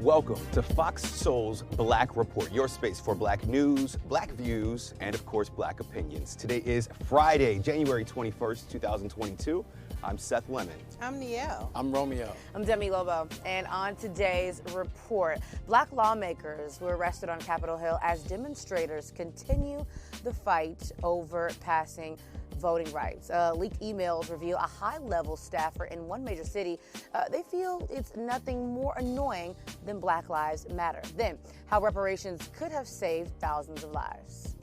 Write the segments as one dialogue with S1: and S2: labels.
S1: Welcome to Fox Soul's Black Report, your space for Black news, Black views, and of course, Black opinions. Today is Friday, January 21st, 2022. I'm Seth Lemon.
S2: I'm Nielle.
S3: I'm Romeo.
S4: I'm Demi Lobo. And on today's report, Black lawmakers were arrested on Capitol Hill as demonstrators continue the fight over passing voting rights. Leaked emails reveal a high-level staffer in one major city. They feel it's nothing more annoying than Black Lives Matter. Then, how reparations could have saved thousands of lives.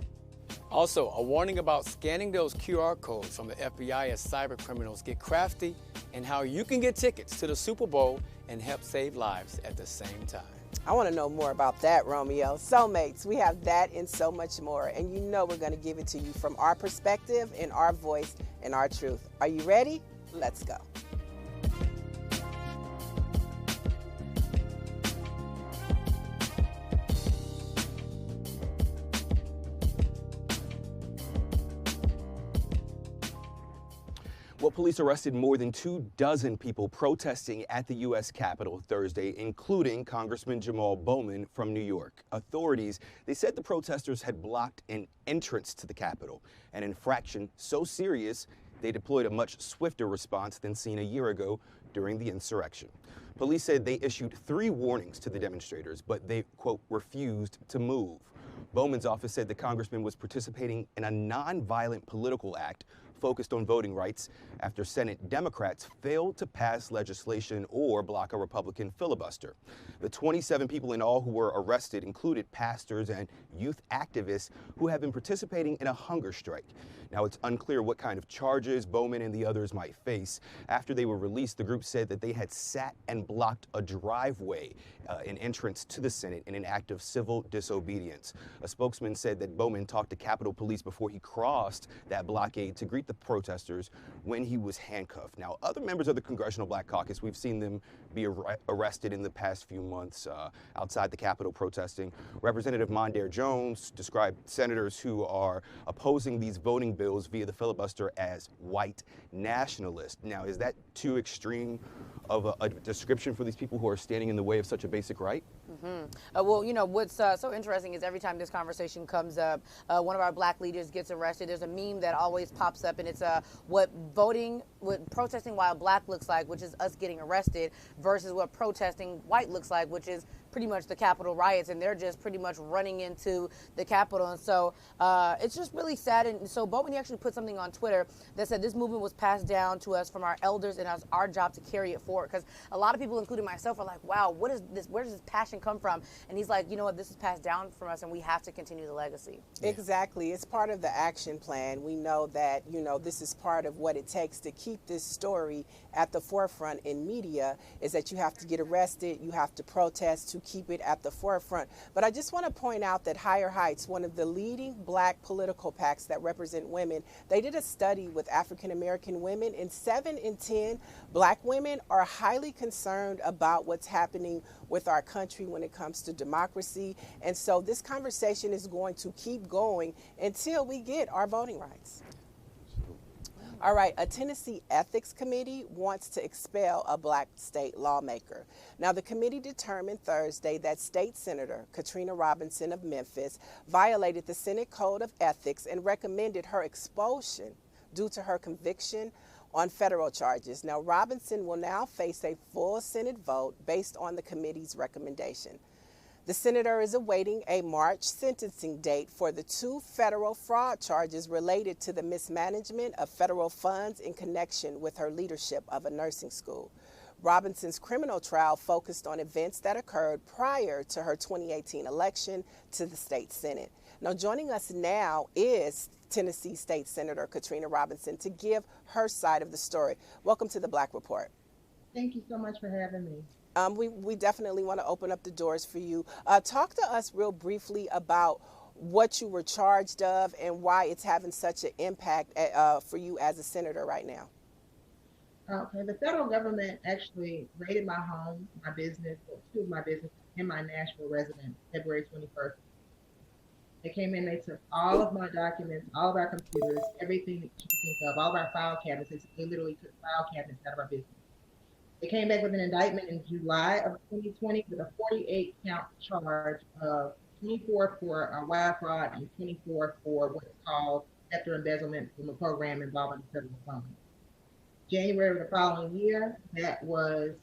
S3: Also, a warning about scanning those QR codes from the FBI as cyber criminals get crafty, and how you can get tickets to the Super Bowl and help save lives at the same time.
S2: I want to know more about that, Romeo. Soulmates, we have that and so much more. And you know we're going to give it to you from our perspective and our voice and our truth. Are you ready? Let's go.
S1: Well, police arrested more than 24 people protesting at the U.S. Capitol Thursday, including Congressman Jamal Bowman from New York. Authorities, they said the protesters had blocked an entrance to the Capitol, an infraction so serious they deployed a much swifter response than seen a year ago during the insurrection. Police said they issued 3 warnings to the demonstrators, but they, quote, refused to move. Bowman's office said the congressman was participating in a nonviolent political act focused on voting rights after Senate Democrats failed to pass legislation or block a Republican filibuster. The 27 people in all who were arrested included pastors and youth activists who have been participating in a hunger strike. Now, it's unclear what kind of charges Bowman and the others might face. After they were released, the group said that they had sat and blocked a driveway, an entrance to the Senate, in an act of civil disobedience. A spokesman said that Bowman talked to Capitol Police before he crossed that blockade to greet the protesters when he was handcuffed. Now, other members of the Congressional Black Caucus, we've seen them be arrested in the past few months outside the Capitol protesting. Representative Mondaire Jones described senators who are opposing these voting bills via the filibuster as white nationalists. Now, is that too extreme of a description for these people who are standing in the way of such a basic right?
S4: Well, you know, what's so interesting is every time this conversation comes up, one of our Black leaders gets arrested. There's a meme that always pops up, and it's what protesting while Black looks like, which is us getting arrested, versus what protesting white looks like, which is pretty much the Capitol riots, and they're just pretty much running into the Capitol. And so it's just really sad. And so Bowman actually put something on Twitter that said this movement was passed down to us from our elders, and it's our job to carry it forward. Because a lot of people, including myself, are like, wow, what is this? Where does this passion come from? And he's like, you know what, this is passed down from us, and we have to continue the legacy.
S2: Exactly. It's part of the action plan. We know that, you know, this is part of what it takes to keep this story at the forefront in media, is that you have to get arrested, you have to protest to keep it at the forefront. But I just want to point out that Higher Heights, one of the leading Black political PACs that represent women, they did a study with African American women, and 7 in 10 Black women are highly concerned about what's happening with our country when it comes to democracy. And so this conversation is going to keep going until we get our voting rights. All right, a Tennessee ethics committee wants to expel a Black state lawmaker. Now, the committee determined Thursday that State Senator Katrina Robinson of Memphis violated the Senate Code of Ethics and recommended her expulsion due to her conviction on federal charges. Now, Robinson will now face a full Senate vote based on the committee's recommendation. The senator is awaiting a March sentencing date for the 2 federal fraud charges related to the mismanagement of federal funds in connection with her leadership of a nursing school. Robinson's criminal trial focused on events that occurred prior to her 2018 election to the state Senate. Now, joining us now is Tennessee State Senator Katrina Robinson to give her side of the story. Welcome to the Black Report.
S5: Thank you so much for having me.
S2: We definitely want to open up the doors for you. Talk to us real briefly about what you were charged of and why it's having such an impact for you as a senator right now.
S5: Okay, the federal government actually raided my home, my business, 2 of my businesses, and my Nashville residence February 21st. They came in, they took all of my documents, all of our computers, everything that you can think of, all of our file cabinets. They literally took file cabinets out of our business. They came back with an indictment in July of 2020 with a 48-count charge of 24 for wire fraud and 24 for what's called scepter embezzlement from a program involving federal funds. January of the following year, that was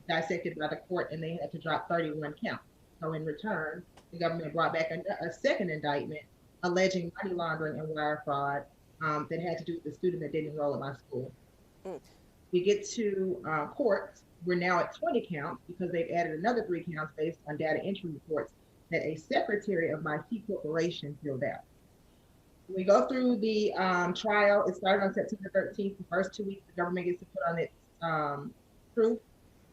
S5: dissected by the court, and they had to drop 31 counts. So in return, the government brought back a second indictment alleging money laundering and wire fraud that had to do with the student that didn't enroll at my school. We get to court, we're now at 20 counts because they've added another 3 counts based on data entry reports that a secretary of my key corporation filled out. We go through the trial. It started on September 13th. The first 2 weeks, the government gets to put on its proof.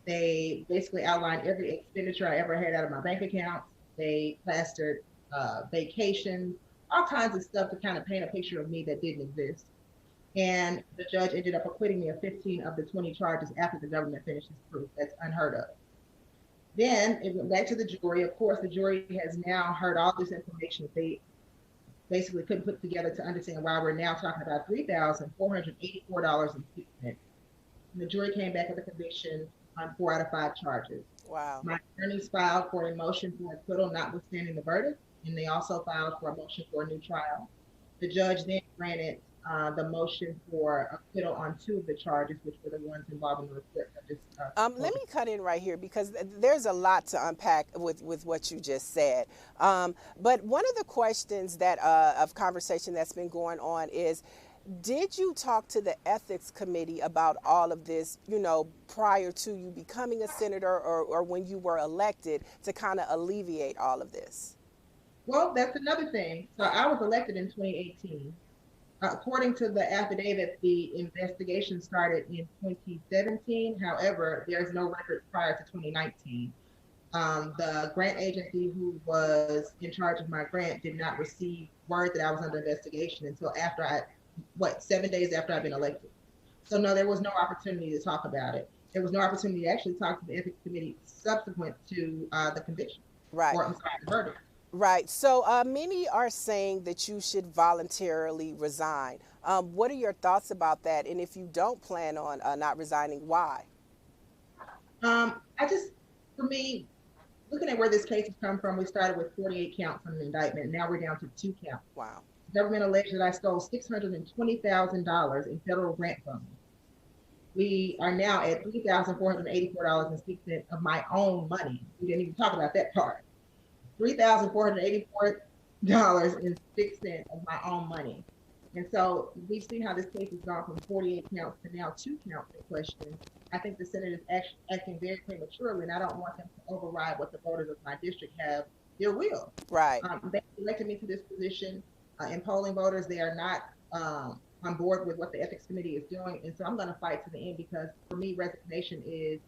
S5: They basically outlined every expenditure I ever had out of my bank account. They plastered vacations, all kinds of stuff to kind of paint a picture of me that didn't exist. And the judge ended up acquitting me of 15 of the 20 charges after the government finished its proof. That's unheard of. Then it went back to the jury. Of course, the jury has now heard all this information that they basically couldn't put together to understand why we're now talking about $3,484.06. And the jury came back with a conviction on 4 out of 5 charges.
S2: Wow. My
S5: attorneys filed for a motion for acquittal notwithstanding the verdict, and they also filed for a motion for a new trial. The judge then granted the motion for acquittal on 2 of the charges, which were the ones involving the report.
S2: Let me cut in right here because there's a lot to unpack with what you just said. But one of the questions that of conversation that's been going on is, did you talk to the ethics committee about all of this, prior to you becoming a senator or when you were elected to kind of alleviate all of this?
S5: Well, that's another thing. So I was elected in 2018. According to the affidavit, the investigation started in 2017. However, there's no record prior to 2019. The grant agency who was in charge of my grant did not receive word that I was under investigation until after 7 days after I'd been elected. So no, there was no opportunity to talk about it. There was no opportunity to actually talk to the ethics committee subsequent to the conviction.
S2: Right.
S5: Or, the verdict.
S2: Right. So many are saying that you should voluntarily resign. What are your thoughts about that? And if you don't plan on not resigning, why?
S5: For me, looking at where this case has come from, we started with 48 counts on an indictment, and now we're down to 2 counts.
S2: Wow.
S5: The government alleged that I stole $620,000 in federal grant funds. We are now at $3,484.06 of my own money. We didn't even talk about that part. $3,484.06 of my own money. And so we've seen how this case has gone from 48 counts to now 2 counts in question. I think the Senate is acting very prematurely, and I don't want them to override what the voters of my district have their will.
S2: Right.
S5: They elected me to this position. In polling voters, they are not on board with what the ethics committee is doing. And so I'm going to fight to the end, because for me, resignation is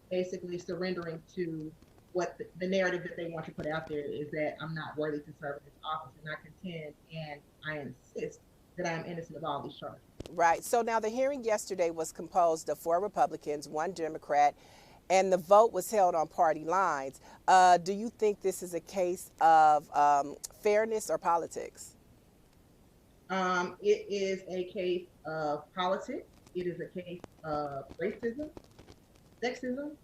S5: basically surrendering to what the narrative that they want to put out there is that I'm not worthy to serve in this office, and I contend and I insist that I am innocent of all these charges.
S2: Right. So now the hearing yesterday was composed of 4 Republicans, 1 Democrat, and the vote was held on party lines. Do you think this is a case of fairness or politics?
S5: It is a case of politics. It is a case of racism, sexism,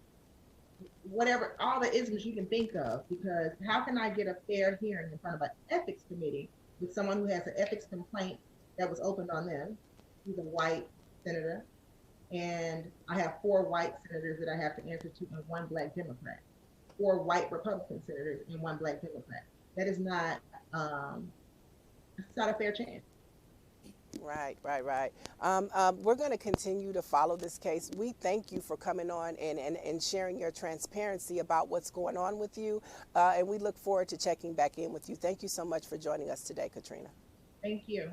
S5: whatever, all the isms you can think of, because how can I get a fair hearing in front of an ethics committee with someone who has an ethics complaint that was opened on them? He's a white senator, and I have 4 white senators that I have to answer to, and 1 black Democrat. 4 white Republican senators and 1 black Democrat. That is not, it's not a fair chance.
S2: Right. We're going to continue to follow this case. We thank you for coming on and sharing your transparency about what's going on with you. And we look forward to checking back in with you. Thank you so much for joining us today, Katrina.
S5: Thank you.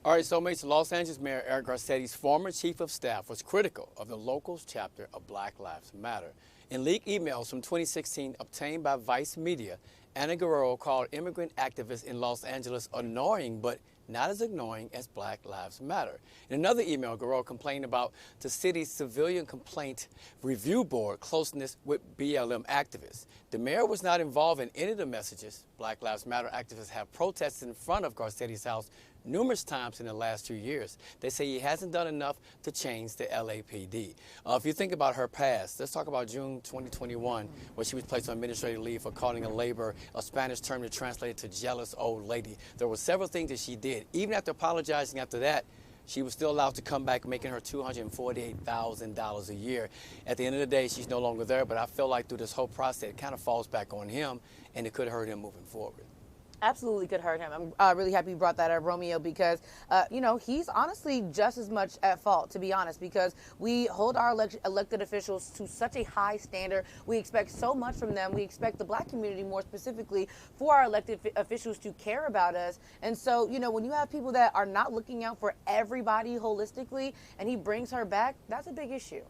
S3: All right, soulmates, Los Angeles Mayor Eric Garcetti's former chief of staff was critical of the local's chapter of Black Lives Matter. In leaked emails from 2016 obtained by Vice Media, Ana Guerrero called immigrant activists in Los Angeles annoying, but not as annoying as Black Lives Matter. In another email, Guerrero complained about the city's Civilian Complaint Review Board closeness with BLM activists. The mayor was not involved in any of the messages Black Lives Matter activists have protested in front of Garcetti's house numerous times in the last 2 years. They say he hasn't done enough to change the LAPD. If you think about her past, let's talk about June 2021, where she was placed on administrative leave for calling a Spanish term to translate it to jealous old lady. There were several things that she did. Even after apologizing after that, she was still allowed to come back, making her $248,000 a year. At the end of the day, she's no longer there, but I feel like through this whole process, it kind of falls back on him, and it could hurt him moving forward.
S4: Absolutely could hurt him. I'm really happy you brought that up, Romeo, because, he's honestly just as much at fault, to be honest, because we hold our elected officials to such a high standard. We expect so much from them. We expect the black community, more specifically, for our elected officials to care about us. And so, when you have people that are not looking out for everybody holistically and he brings her back, that's a big issue.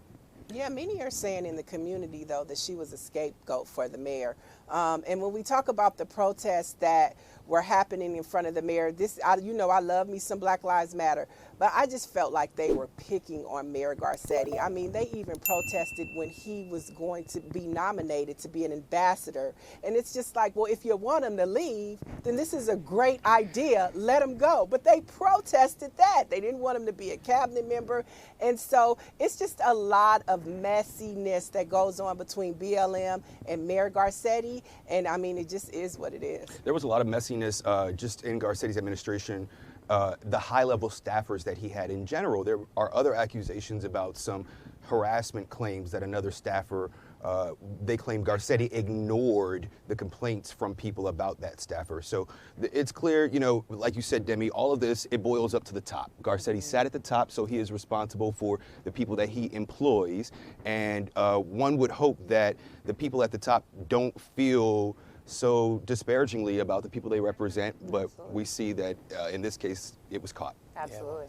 S2: Yeah, many are saying in the community, though, that she was a scapegoat for the mayor. And when we talk about the protests that were happening in front of the mayor, I love me some Black Lives Matter, but I just felt like they were picking on Mayor Garcetti. I mean, they even protested when he was going to be nominated to be an ambassador. And it's just like, well, if you want him to leave, then this is a great idea. Let him go. But they protested that. They didn't want him to be a cabinet member. And so it's just a lot of messiness that goes on between BLM and Mayor Garcetti. And I mean, it just is what it is.
S1: There was a lot of messiness just in Garcetti's administration. The high-level staffers that he had in general. There are other accusations about some harassment claims that another staffer, they claim Garcetti ignored the complaints from people about that staffer. So it's clear, like you said, Demi, all of this, it boils up to the top. Garcetti sat at the top, so he is responsible for the people that he employs. And one would hope that the people at the top don't feel so disparagingly about the people they represent, but
S4: Absolutely.
S1: we see that in this case, it was caught.
S4: Absolutely.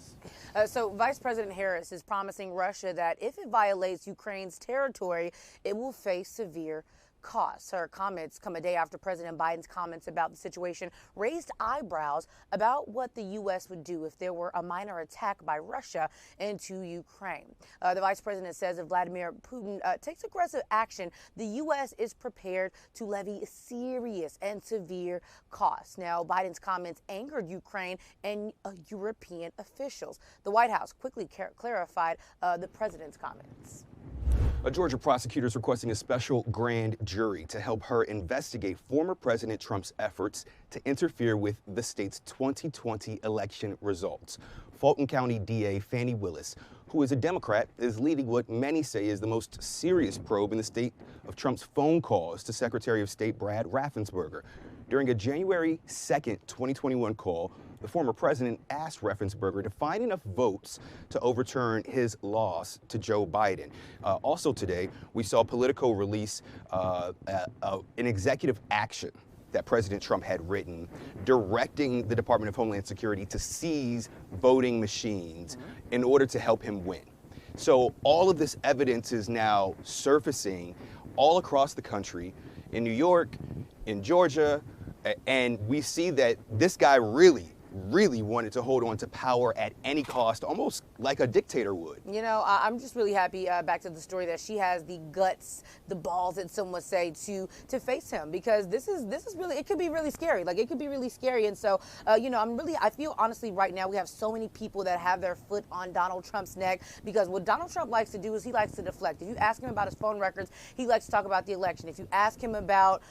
S4: So Vice President Harris is promising Russia that if it violates Ukraine's territory, it will face severe costs. Her comments come a day after President Biden's comments about the situation raised eyebrows about what the U.S. would do if there were a minor attack by Russia into Ukraine. The vice president says if Vladimir Putin takes aggressive action, the U.S. is prepared to levy serious and severe costs. Now, Biden's comments angered Ukraine and European officials. The White House quickly clarified the president's comments.
S1: A Georgia prosecutor is requesting a special grand jury to help her investigate former President Trump's efforts to interfere with the state's 2020 election results. Fulton County DA Fani Willis, who is a Democrat, is leading what many say is the most serious probe in the state of Trump's phone calls to Secretary of State Brad Raffensperger. During a January 2nd, 2021 call, the former president asked Raffensperger to find enough votes to overturn his loss to Joe Biden. Also today, we saw Politico release an executive action that President Trump had written directing the Department of Homeland Security to seize voting machines in order to help him win. So all of this evidence is now surfacing all across the country, in New York, in Georgia, and we see that this guy really wanted to hold on to power at any cost, almost like a dictator would.
S4: I'm just really happy, back to the story, that she has the guts, the balls, that some would say, to face him, because this is really, it could be really scary. Like, it could be really scary. And so, I feel honestly right now we have so many people that have their foot on Donald Trump's neck, because what Donald Trump likes to do is he likes to deflect. If you ask him about his phone records, he likes to talk about the election. If you ask him about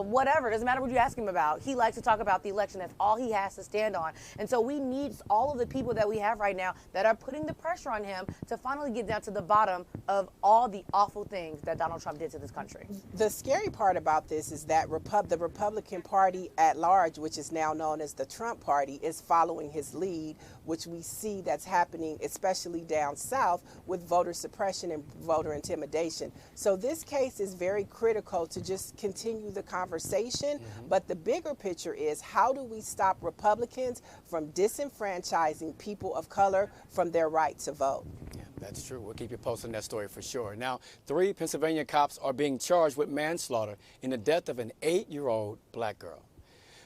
S4: whatever, it doesn't matter what you ask him about, he likes to talk about the election. That's all he has to stand on. And so we need all of the people that we have right now that are putting the pressure on him to finally get down to the bottom of all the awful things that Donald Trump did to this country.
S2: The scary part about this is that the Republican Party at large, which is now known as the Trump Party, is following his lead, which we see that's happening especially down south with voter suppression and voter intimidation. So this case is very critical to just continue the conversation. But the bigger picture is, how do we stop Republicans from disenfranchising people of color from their right to vote?
S3: Yeah, that's true. We'll keep you posted on that story for sure. Now, 3 Pennsylvania cops are being charged with manslaughter in the death of an 8-year-old black girl.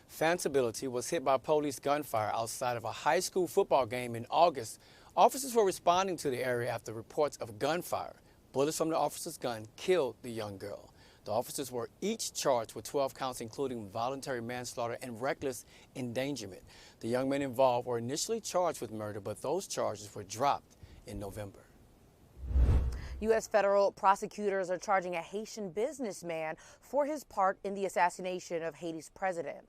S3: Fancibility was hit by police gunfire outside of a high school football game in August. Officers were responding to the area after reports of gunfire. Bullets from the officer's gun killed the young girl. The officers were each charged with 12 counts, including voluntary manslaughter and reckless endangerment. The young men involved were initially charged with murder, but those charges were dropped in November.
S4: U.S. federal prosecutors are charging a Haitian businessman for his part in the assassination of Haiti's president.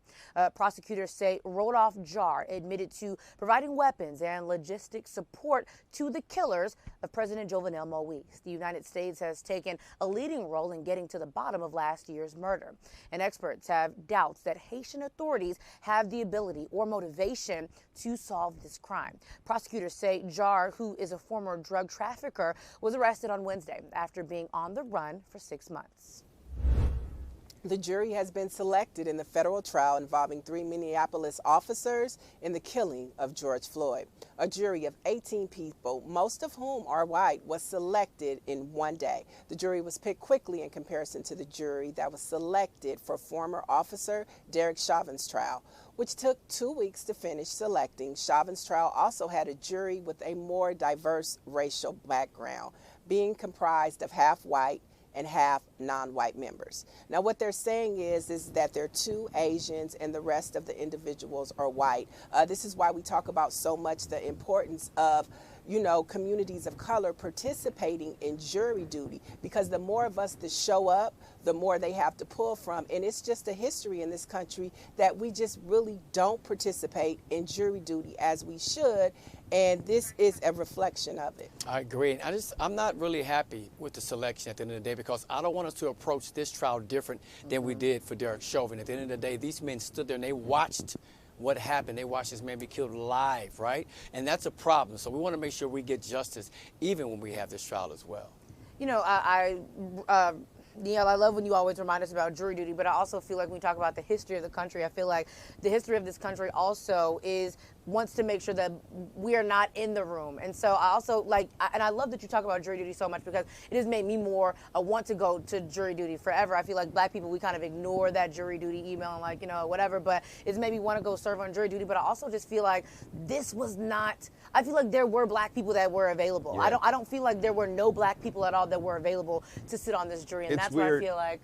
S4: Prosecutors say Rodolphe Jarre admitted to providing weapons and logistic support to the killers of President Jovenel Moïse. The United States has taken a leading role in getting to the bottom of last year's murder. And experts have doubts that Haitian authorities have the ability or motivation to solve this crime. Prosecutors say Jarre, who is a former drug trafficker, was arrested on Wednesday after being on the run for 6 months.
S2: The jury has been selected in the federal trial involving 3 Minneapolis officers in the killing of George Floyd. A jury of 18 people, most of whom are white, was selected in one day. The jury was picked quickly in comparison to the jury that was selected for former officer Derek Chauvin's trial, which took 2 weeks to finish selecting. Chauvin's trial also had a jury with a more diverse racial background, being comprised of half white and half non-white members. Now what they're saying is that there are 2 Asians and the rest of the individuals are white. This is why we talk about so much the importance of communities of color participating in jury duty, because the more of us that show up, the more they have to pull from. And it's just a history in this country that we just really don't participate in jury duty as we should. And this is a reflection of it.
S3: I agree. I'm not really happy with the selection at the end of the day, because I don't want us to approach this trial different than we did for Derek Chauvin. At the end of the day, these men stood there and they watched what happened. They watched this man be killed live, right? And that's a problem. So we want to make sure we get justice even when we have this trial as well.
S4: I love when you always remind us about jury duty, but I also feel like when we talk about the history of the country, I feel like the history of this country also wants to make sure that we are not in the room. And so I also and I love that you talk about jury duty so much, because it has made me more want to go to jury duty forever. I feel like black people, we kind of ignore that jury duty email and whatever, but it's made me want to go serve on jury duty. But I also just feel like I feel like there were black people that were available. Yeah. I don't feel like there were no black people at all that were available to sit on this jury. And that's why I feel like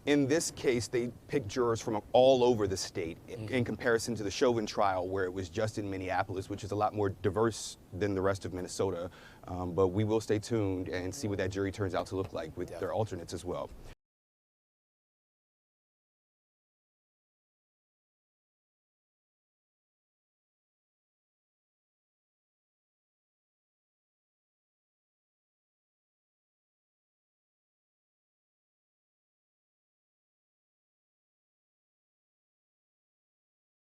S1: in this case, they picked jurors from all over the state in comparison to the Chauvin trial, where it was just in Minneapolis, which is a lot more diverse than the rest of Minnesota. But we will stay tuned and see what that jury turns out to look like with their alternates as well.